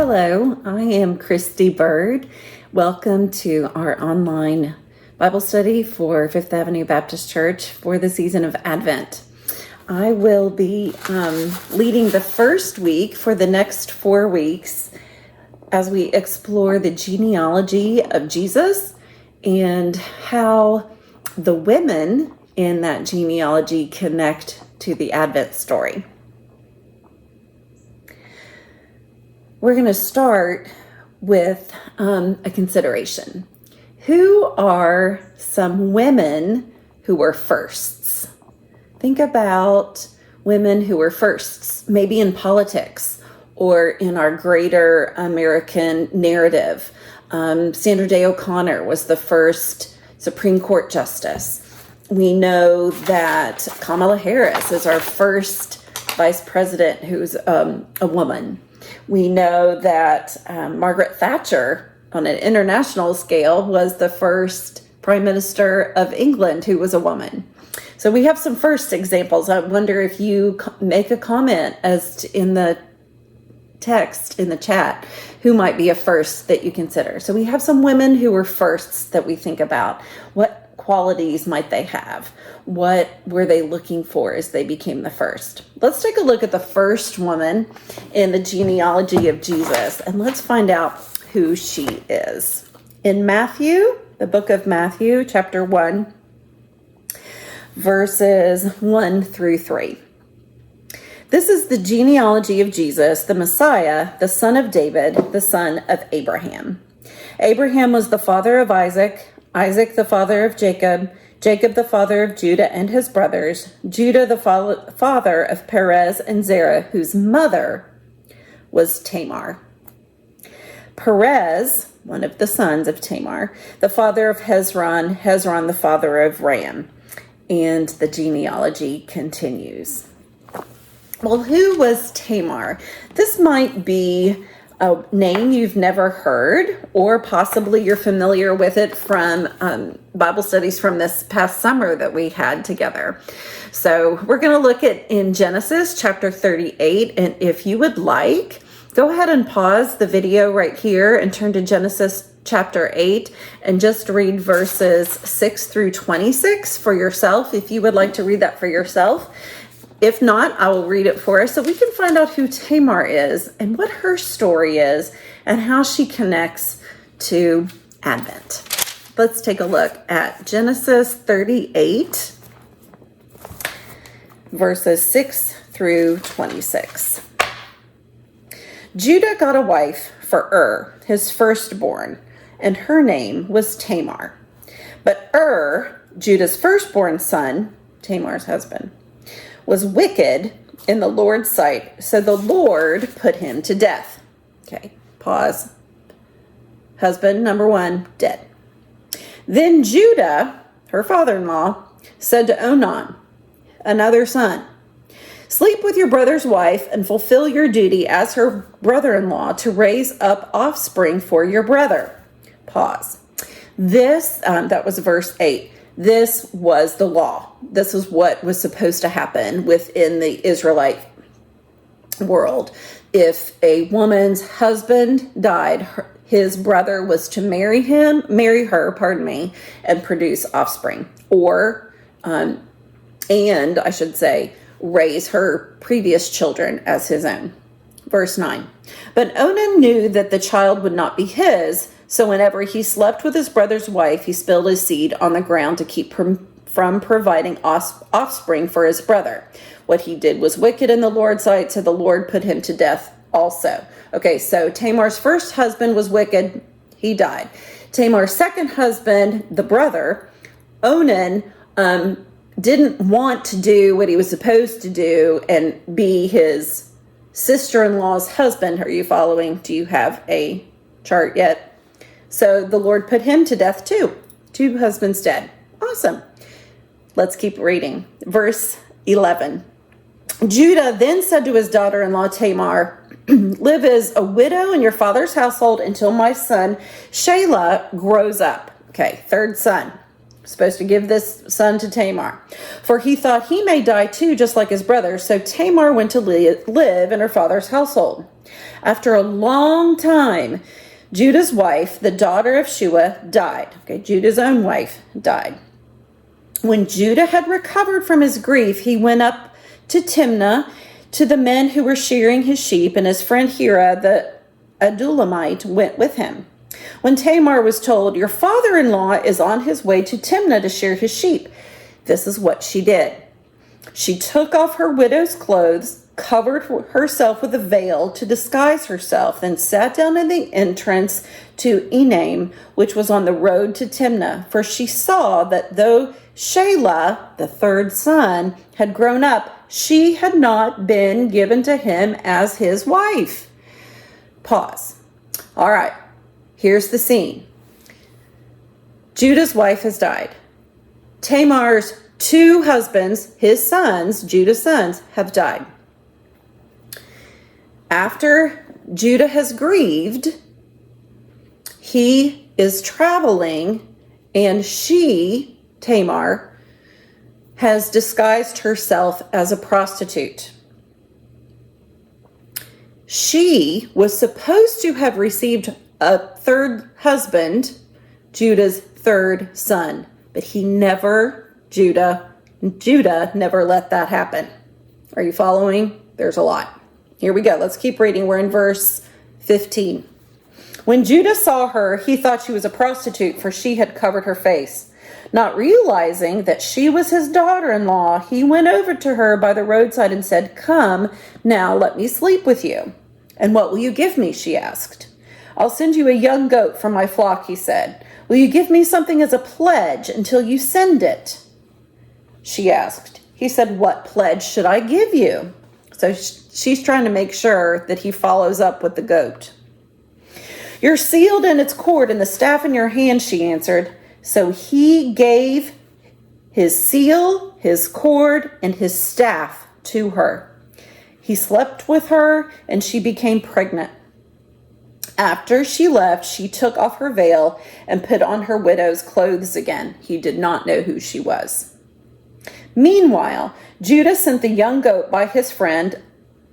Hello, I am Christy Bird. Welcome to our online Bible study for Fifth Avenue Baptist Church for the season of Advent. I will be leading the first week for the next 4 weeks as we explore the genealogy of Jesus and how the women in that genealogy connect to the Advent story. We're going to start with a consideration. Who are some women who were firsts? Think about women who were firsts, maybe in politics or in our greater American narrative. Sandra Day O'Connor was the first Supreme Court justice. We know that Kamala Harris is our first vice president who's a woman. We know that Margaret Thatcher, on an international scale, was the first Prime Minister of England who was a woman. So we have some first examples. I wonder if you make a comment as to, in the text, in the chat, who might be a first that you consider. So we have some women who were firsts that we think about. What qualities might they have? What were they looking for as they became the first? Let's take a look at the first woman in the genealogy of Jesus, and let's find out who she is. In Matthew, the book of Matthew, chapter 1, verses 1 through 3. This is the genealogy of Jesus, the Messiah, the son of David, the son of Abraham. Abraham was the father of Isaac, Isaac the father of Jacob, Jacob the father of Judah and his brothers, Judah the father of Perez and Zerah, whose mother was Tamar. Perez, one of the sons of Tamar, the father of Hezron, Hezron the father of Ram. And the genealogy continues. Well, who was Tamar? This might be a name you've never heard, or possibly you're familiar with it from Bible studies from this past summer that we had together. So we're going to look at in Genesis chapter 38, and if you would like, go ahead and pause the video right here and turn to Genesis chapter 8 and just read verses 6 through 26 for yourself, if you would like to read that for yourself. If not, I will read it for us so we can find out who Tamar is and what her story is and how she connects to Advent. Let's take a look at Genesis 38, verses 6 through 26. Judah got a wife for his firstborn, and her name was Tamar. But Judah's firstborn son, Tamar's husband, was wicked in the Lord's sight, so the Lord put him to death. Okay, pause. Husband number 1, dead. Then Judah, her father-in-law, said to Onan, another son, sleep with your brother's wife and fulfill your duty as her brother-in-law to raise up offspring for your brother. Pause. This, that was verse 8. This was the law. This was what was supposed to happen within the Israelite world. If a woman's husband died, his brother was to marry her, and produce offspring, or, and I should say, raise her previous children as his own. Verse 9. But Onan knew that the child would not be his, so whenever he slept with his brother's wife, he spilled his seed on the ground to keep from providing offspring for his brother. What he did was wicked in the Lord's sight, so the Lord put him to death also. Okay, so Tamar's first husband was wicked. He died. Tamar's second husband, the brother, Onan, didn't want to do what he was supposed to do and be his sister-in-law's husband. Are you following? Do you have a chart yet? So the Lord put him to death too. 2 husbands dead. Awesome. Let's keep reading. Verse 11. Judah then said to his daughter-in-law Tamar, live as a widow in your father's household until my son Shelah grows up. Okay, third son. Supposed to give this son to Tamar. For he thought he may die too, just like his brother. So Tamar went to live in her father's household. After a long time, Judah's wife, the daughter of Shua, died. Okay, Judah's own wife died. When Judah had recovered from his grief, he went up to Timnah to the men who were shearing his sheep, and his friend Hira, the Adullamite, went with him. When Tamar was told, "Your father-in-law is on his way to Timnah to shear his sheep," this is what she did. She took off her widow's clothes, covered herself with a veil to disguise herself, then sat down in the entrance to Enaim, which was on the road to Timnah. For she saw that though Shelah, the third son, had grown up, she had not been given to him as his wife. Pause. All right, here's the scene. Judah's wife has died. Tamar's two husbands, his sons, Judah's sons, have died. After Judah has grieved, he is traveling, and she, Tamar, has disguised herself as a prostitute. She was supposed to have received a third husband, Judah's third son, but Judah never let that happen. Are you following? There's a lot. Here we go. Let's keep reading. We're in verse 15. When Judah saw her, he thought she was a prostitute, for she had covered her face. Not realizing that she was his daughter-in-law, he went over to her by the roadside and said, "Come, now let me sleep with you." "And what will you give me?" she asked. "I'll send you a young goat from my flock," he said. "Will you give me something as a pledge until you send it?" She asked. He said, "What pledge should I give you?" So she's trying to make sure that he follows up with the goat. "You're sealed in its cord and the staff in your hand," she answered. So he gave his seal, his cord, and his staff to her. He slept with her, and she became pregnant. After she left, she took off her veil and put on her widow's clothes again. He did not know who she was. Meanwhile, Judah sent the young goat by his friend,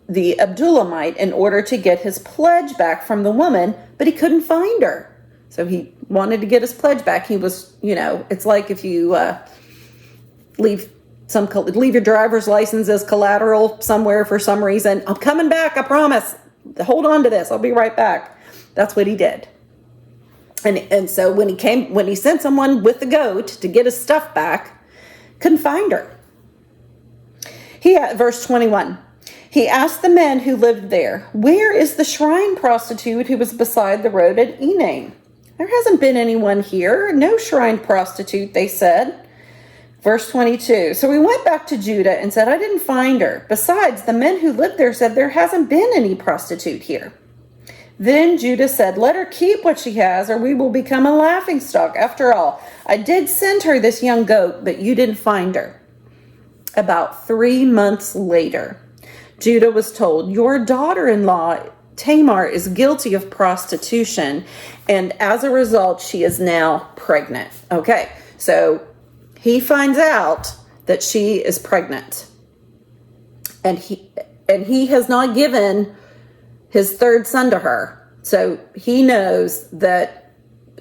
the Adullamite, in order to get his pledge back from the woman, but he couldn't find her. So he wanted to get his pledge back. He was, it's like if you leave your driver's license as collateral somewhere for some reason. "I'm coming back, I promise. Hold on to this. I'll be right back." That's what he did. And so when he sent someone with the goat to get his stuff back, couldn't find her. Verse 21. He asked the men who lived there, "Where is the shrine prostitute who was beside the road at Enaim?" "There hasn't been anyone here. No shrine prostitute," they said. Verse 22. So he went back to Judah and said, "I didn't find her. Besides, the men who lived there said there hasn't been any prostitute here." Then Judah said, "Let her keep what she has, or we will become a laughingstock. After all, I did send her this young goat, but you didn't find her." About 3 months later, Judah was told, "Your daughter-in-law Tamar is guilty of prostitution, and as a result, she is now pregnant." Okay, so he finds out that she is pregnant, and he has not given his third son to her, so he knows that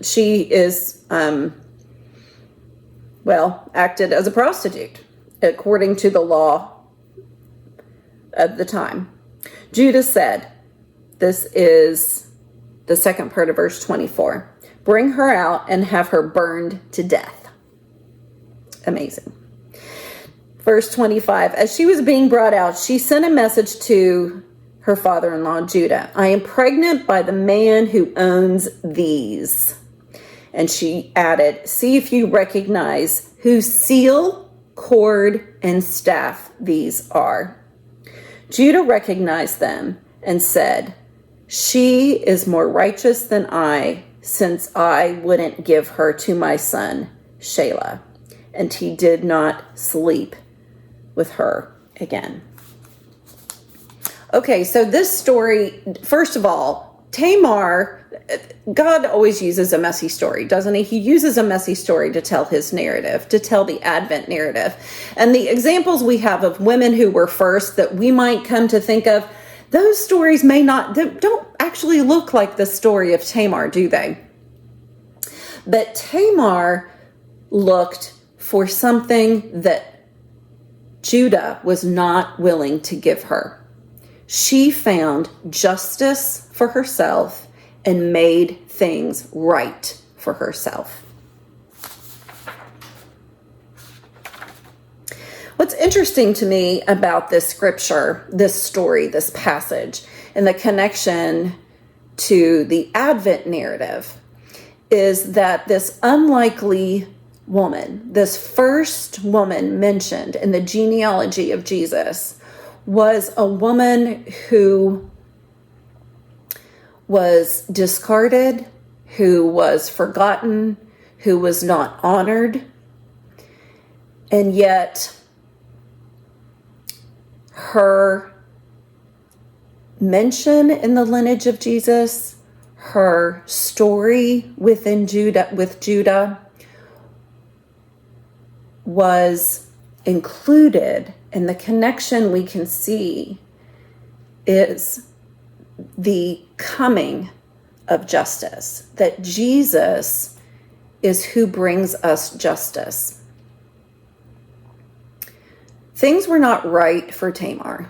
she is acted as a prostitute according to the law of the time. Judah said, this is the second part of verse 24, "Bring her out and have her burned to death." Amazing. Verse 25, as she was being brought out, she sent a message to her father-in-law, Judah. "I am pregnant by the man who owns these." And she added, "See if you recognize whose seal, cord, and staff these are." Judah recognized them and said, "She is more righteous than I, since I wouldn't give her to my son, Shelah." And he did not sleep with her again. Okay, so this story, first of all, Tamar, God always uses a messy story, doesn't he? He uses a messy story to tell his narrative, to tell the Advent narrative. And the examples we have of women who were first that we might come to think of, those stories don't actually look like the story of Tamar, do they? But Tamar looked for something that Judah was not willing to give her. She found justice for herself and made things right for herself. What's interesting to me about this scripture, this story, this passage, and the connection to the Advent narrative is that this unlikely woman, this first woman mentioned in the genealogy of Jesus, was a woman who was discarded, who was forgotten, who was not honored. And yet her mention in the lineage of Jesus, her story with Judah was included, and the connection we can see is the coming of justice, that Jesus is who brings us justice. Things were not right for Tamar,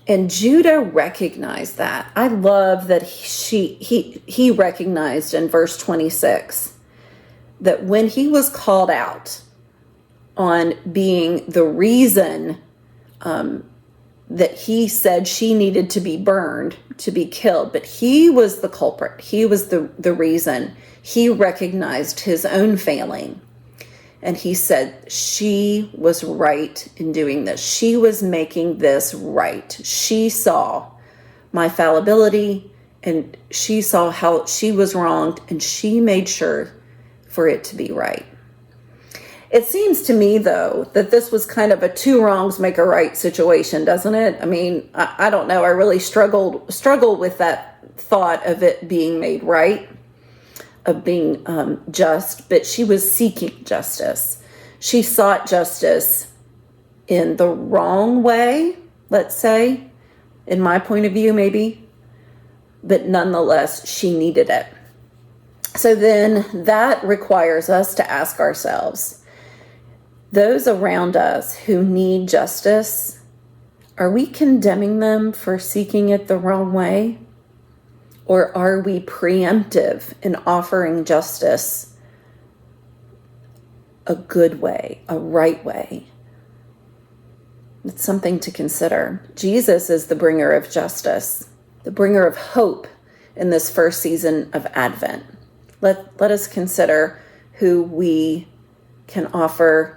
and Judah recognized that. I love that he recognized in verse 26 that when he was called out on being the reason that he said she needed to be burned, to be killed, but he was the culprit. He was the reason. He recognized his own failing. And he said she was right in doing this. She was making this right. She saw my fallibility, and she saw how she was wronged, and she made sure for it to be right. It seems to me, though, that this was kind of a two wrongs make a right situation, doesn't it? I mean, I don't know. I really struggle with that thought of it being made right, of being just, but she was seeking justice. She sought justice in the wrong way, let's say, in my point of view, maybe, but nonetheless, she needed it. So then that requires us to ask ourselves, those around us who need justice, are we condemning them for seeking it the wrong way? Or are we preemptive in offering justice a good way, a right way? It's something to consider. Jesus is the bringer of justice, the bringer of hope in this first season of Advent. Let us consider who we can offer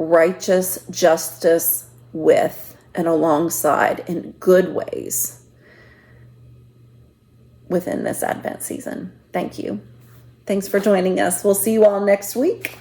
righteous justice with and alongside in good ways within this Advent season. Thank you. Thanks for joining us. We'll see you all next week.